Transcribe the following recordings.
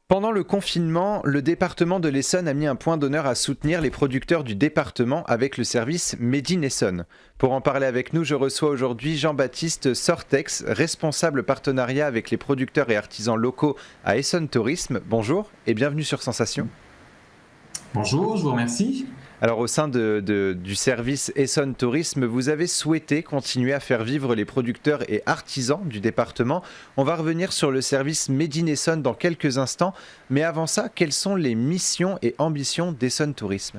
Pendant le confinement, le département de l'Essonne a mis un point d'honneur à soutenir les producteurs du département avec le service Made in Essonne. Pour en parler avec nous, je reçois aujourd'hui Jean-Baptiste Sortex, responsable partenariat avec les producteurs et artisans locaux à Essonne Tourisme. Bonjour et bienvenue sur Sensation. Bonjour, je vous remercie. Alors au sein du service Essonne Tourisme, vous avez souhaité continuer à faire vivre les producteurs et artisans du département. On va revenir sur le service Made in Essonne dans quelques instants. Mais avant ça, quelles sont les missions et ambitions d'Essonne Tourisme ?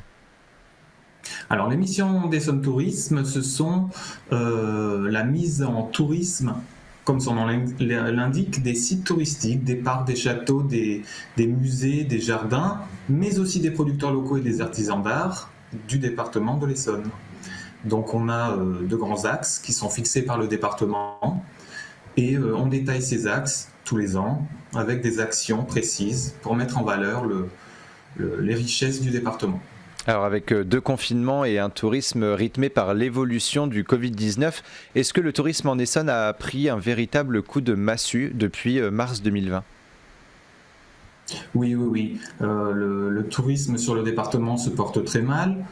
Alors, les missions d'Essonne Tourisme, ce sont la mise en tourisme, comme son nom l'indique, des sites touristiques, des parcs, des châteaux, des musées, des jardins, mais aussi des producteurs locaux et des artisans d'art du département de l'Essonne. Donc on a de grands axes qui sont fixés par le département et on détaille ces axes tous les ans avec des actions précises pour mettre en valeur les richesses du département. Alors avec deux confinements et un tourisme rythmé par l'évolution du Covid-19, est-ce que le tourisme en Essonne a pris un véritable coup de massue depuis mars 2020 ? Oui. Le tourisme sur le département se porte très mal,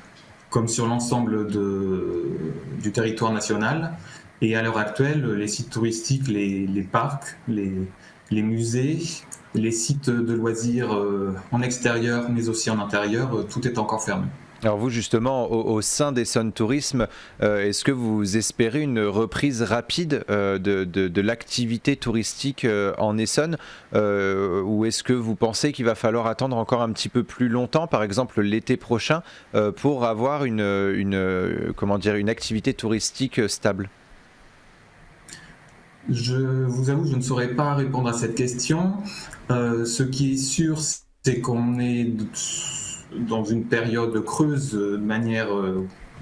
comme sur l'ensemble du territoire national. Et à l'heure actuelle, les sites touristiques, les parcs, les musées, les sites de loisirs en extérieur, mais aussi en intérieur, tout est encore fermé. Alors vous justement, au sein d'Essonne Tourisme, est-ce que vous espérez une reprise rapide de l'activité touristique en Essonne ou est-ce que vous pensez qu'il va falloir attendre encore un petit peu plus longtemps, par exemple l'été prochain, pour avoir une activité touristique stable ? Je vous avoue, je ne saurais pas répondre à cette question. Ce qui est sûr, c'est qu'on est dans une période creuse de manière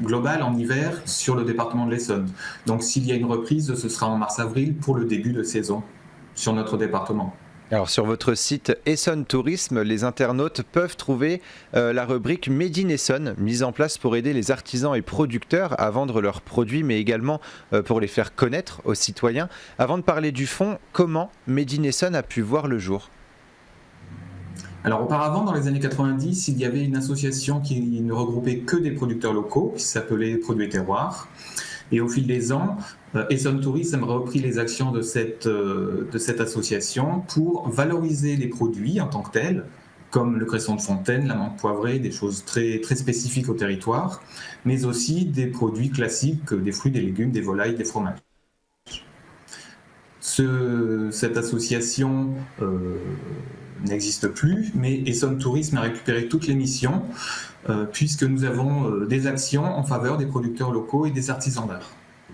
globale en hiver sur le département de l'Essonne. Donc s'il y a une reprise, ce sera en mars-avril pour le début de saison sur notre département. Alors sur votre site Essonne Tourisme, les internautes peuvent trouver la rubrique Made in Essonne, mise en place pour aider les artisans et producteurs à vendre leurs produits, mais également pour les faire connaître aux citoyens. Avant de parler du fond, comment Made in Essonne a pu voir le jour ? Alors auparavant, dans les années 90, il y avait une association qui ne regroupait que des producteurs locaux, qui s'appelait Produits Terroirs. Et au fil des ans, Essonne Tourisme a repris les actions de cette association pour valoriser les produits en tant que tels, comme le cresson de fontaine, la menthe poivrée, des choses très, très spécifiques au territoire, mais aussi des produits classiques, des fruits, des légumes, des volailles, des fromages. Cette association n'existe plus, mais Essonne Tourisme a récupéré toutes les missions, puisque nous avons des actions en faveur des producteurs locaux et des artisans d'art.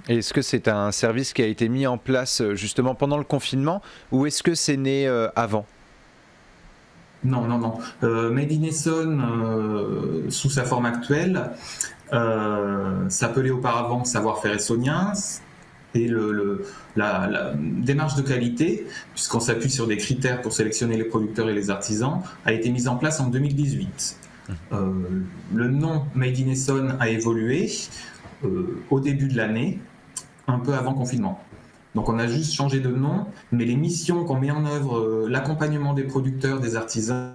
Est-ce que c'est un service qui a été mis en place justement pendant le confinement ou est-ce que c'est né avant ? Non. Made in Essonne, sous sa forme actuelle, s'appelait auparavant Savoir-faire essonnien. Et la démarche de qualité, puisqu'on s'appuie sur des critères pour sélectionner les producteurs et les artisans, a été mise en place en 2018. Le nom Made in Essonne a évolué au début de l'année, un peu avant confinement. Donc on a juste changé de nom, mais les missions qu'on met en œuvre, l'accompagnement des producteurs, des artisans,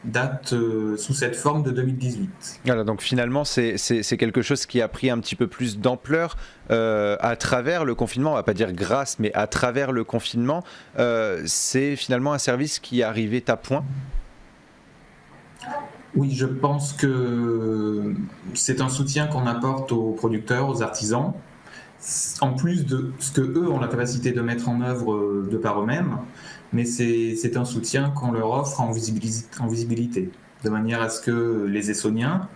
datent sous cette forme de 2018. Voilà, donc finalement c'est quelque chose qui a pris un petit peu plus d'ampleur à travers le confinement, on va pas dire grâce, mais à travers le confinement. C'est finalement un service qui arrivait à point. Oui, je pense que c'est un soutien qu'on apporte aux producteurs, aux artisans, en plus de ce que eux ont la capacité de mettre en œuvre de par eux-mêmes, mais c'est un soutien qu'on leur offre en visibilité, de manière à ce que les Essonniens,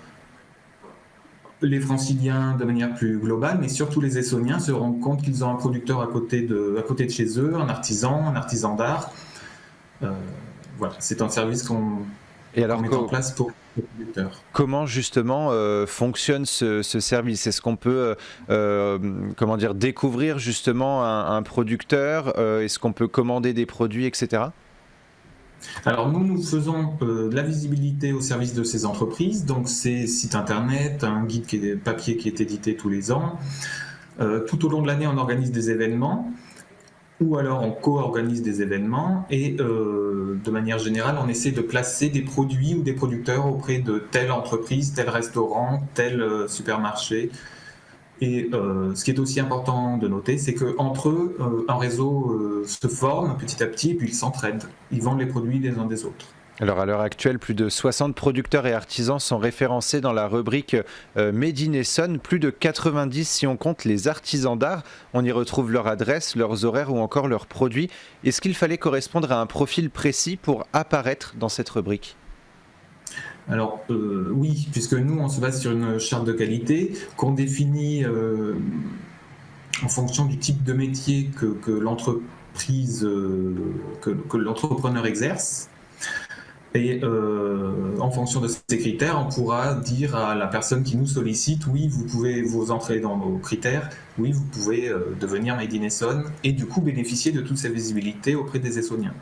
les Franciliens de manière plus globale, mais surtout les Essonniens se rendent compte qu'ils ont un producteur à côté de chez eux, un artisan d'art. Voilà, c'est un service qu'on met en place pour les producteurs. Comment justement fonctionne ce service ? Est-ce qu'on peut découvrir justement un producteur ? Est-ce qu'on peut commander des produits, etc. ? Alors nous faisons de la visibilité au service de ces entreprises, donc ces sites internet, un guide papier qui est édité tous les ans. Tout au long de l'année, on organise des événements ou alors on co-organise des événements et de manière générale, on essaie de placer des produits ou des producteurs auprès de telle entreprise, tel restaurant, tel supermarché. Et ce qui est aussi important de noter, c'est qu'entre eux, un réseau se forme petit à petit et puis ils s'entraident. Ils vendent les produits les uns des autres. Alors à l'heure actuelle, plus de 60 producteurs et artisans sont référencés dans la rubrique Made in Essonne, plus de 90 si on compte les artisans d'art. On y retrouve leur adresse, leurs horaires ou encore leurs produits. Est-ce qu'il fallait correspondre à un profil précis pour apparaître dans cette rubrique ? Alors oui, puisque nous on se base sur une charte de qualité qu'on définit en fonction du type de métier que l'entreprise, que l'entrepreneur exerce. Et en fonction de ces critères, on pourra dire à la personne qui nous sollicite, oui, vous pouvez vous entrer dans nos critères, oui, vous pouvez devenir Made in Essonne et du coup bénéficier de toute cette visibilité auprès des Essonniens.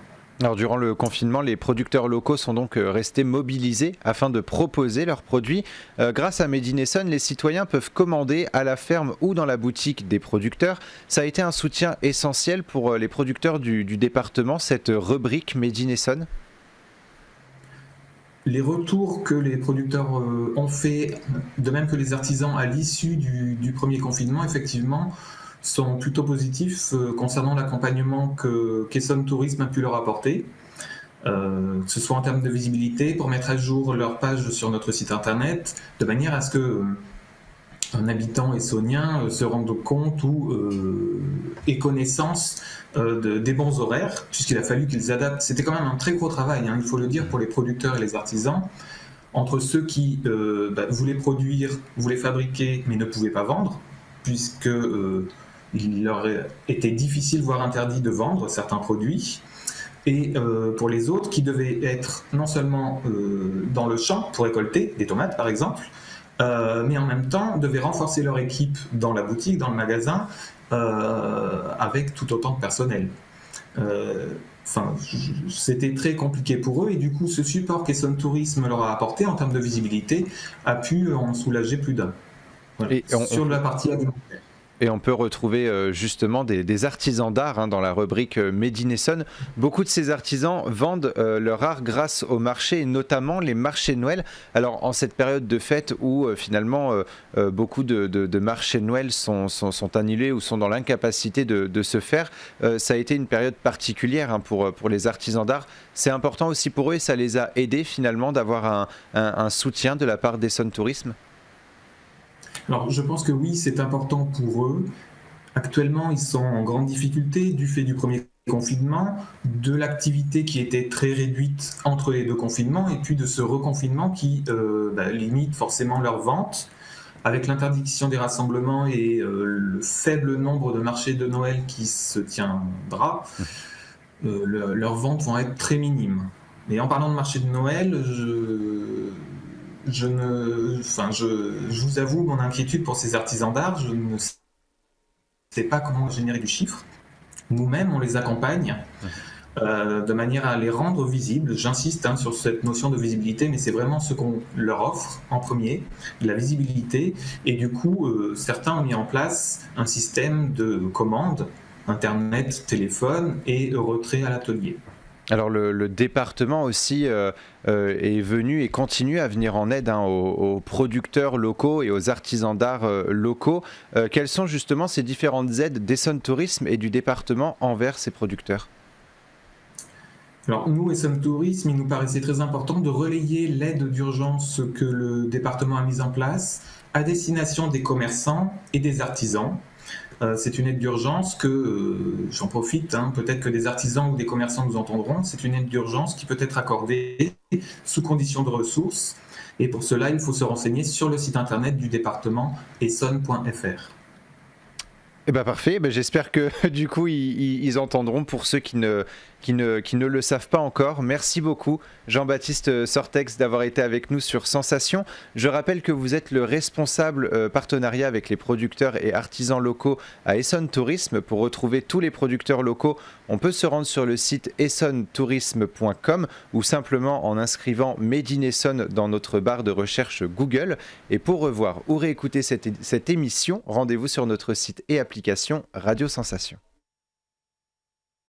Alors durant le confinement, les producteurs locaux sont donc restés mobilisés afin de proposer leurs produits. Grâce à Made in Essonne, les citoyens peuvent commander à la ferme ou dans la boutique des producteurs. Ça a été un soutien essentiel pour les producteurs du département, cette rubrique Made in Essonne. Les retours que les producteurs ont fait, de même que les artisans à l'issue du premier confinement, effectivement, sont plutôt positifs concernant l'accompagnement qu'Essonne Tourisme a pu leur apporter, que ce soit en termes de visibilité, pour mettre à jour leur page sur notre site internet, de manière à ce que un habitant essonnien se rende compte ou ait connaissance des bons horaires, puisqu'il a fallu qu'ils adaptent. C'était quand même un très gros travail, il faut le dire, pour les producteurs et les artisans, entre ceux qui voulaient produire, voulaient fabriquer, mais ne pouvaient pas vendre, puisque il leur était difficile, voire interdit de vendre certains produits, et pour les autres qui devaient être non seulement dans le champ pour récolter des tomates par exemple, mais en même temps devaient renforcer leur équipe dans la boutique, dans le magasin, avec tout autant de personnel. C'était très compliqué pour eux et du coup ce support qu'Essonne Tourisme leur a apporté en termes de visibilité a pu en soulager plus d'un. Voilà. Sur la partie alimentaire. Et on peut retrouver justement des artisans d'art dans la rubrique Made in Essonne. Beaucoup de ces artisans vendent leur art grâce au marché, et notamment les marchés de Noël. Alors en cette période de fête où finalement beaucoup de marchés de Noël sont annulés ou sont dans l'incapacité de se faire, ça a été une période particulière pour les artisans d'art. C'est important aussi pour eux et ça les a aidés finalement d'avoir un soutien de la part d'Essonne Tourisme. Alors, je pense que oui, c'est important pour eux. Actuellement, ils sont en grande difficulté du fait du premier confinement, de l'activité qui était très réduite entre les deux confinements, et puis de ce reconfinement qui limite forcément leurs ventes. Avec l'interdiction des rassemblements et le faible nombre de marchés de Noël qui se tiendra, leurs ventes vont être très minimes. Et en parlant de marché de Noël, je vous avoue mon inquiétude pour ces artisans d'art. Je ne sais pas comment générer du chiffre. Nous-mêmes, on les accompagne de manière à les rendre visibles. J'insiste sur cette notion de visibilité, mais c'est vraiment ce qu'on leur offre en premier, de la visibilité. Et du coup, certains ont mis en place un système de commande, Internet, téléphone et retrait à l'atelier. Alors le département aussi est venu et continue à venir en aide aux producteurs locaux et aux artisans d'art locaux. Quelles sont justement ces différentes aides d'Essonne Tourisme et du département envers ces producteurs ? Alors nous, Essonne Tourisme, il nous paraissait très important de relayer l'aide d'urgence que le département a mise en place à destination des commerçants et des artisans. C'est une aide d'urgence que, j'en profite, peut-être que des artisans ou des commerçants nous entendront, c'est une aide d'urgence qui peut être accordée sous condition de ressources. Et pour cela, il faut se renseigner sur le site internet du département essonne.fr. Eh ben parfait, j'espère que du coup ils entendront pour ceux qui ne le savent pas encore. Merci beaucoup Jean-Baptiste Sortex d'avoir été avec nous sur Sensation. Je rappelle que vous êtes le responsable partenariat avec les producteurs et artisans locaux à Essonne Tourisme. Pour retrouver tous les producteurs locaux, on peut se rendre sur le site essonnetourisme.com ou simplement en inscrivant Made in Essonne dans notre barre de recherche Google. Et pour revoir ou réécouter cette émission, rendez-vous sur notre site et application Radio Sensation.